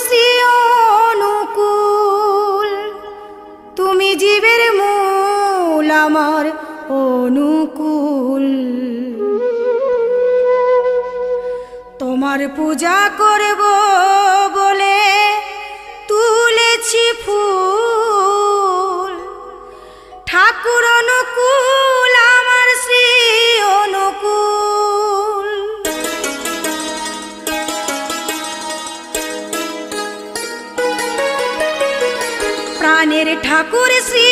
শ্রী অনুকূল, তুমি জীবের মূল আমার অনুকূল। তোমার পূজা করব বলে তুলেছি ফুল, ঠাকুর অনুকূল আমার শ্রী অনুকূল। প্রাণের ঠাকুর শ্রী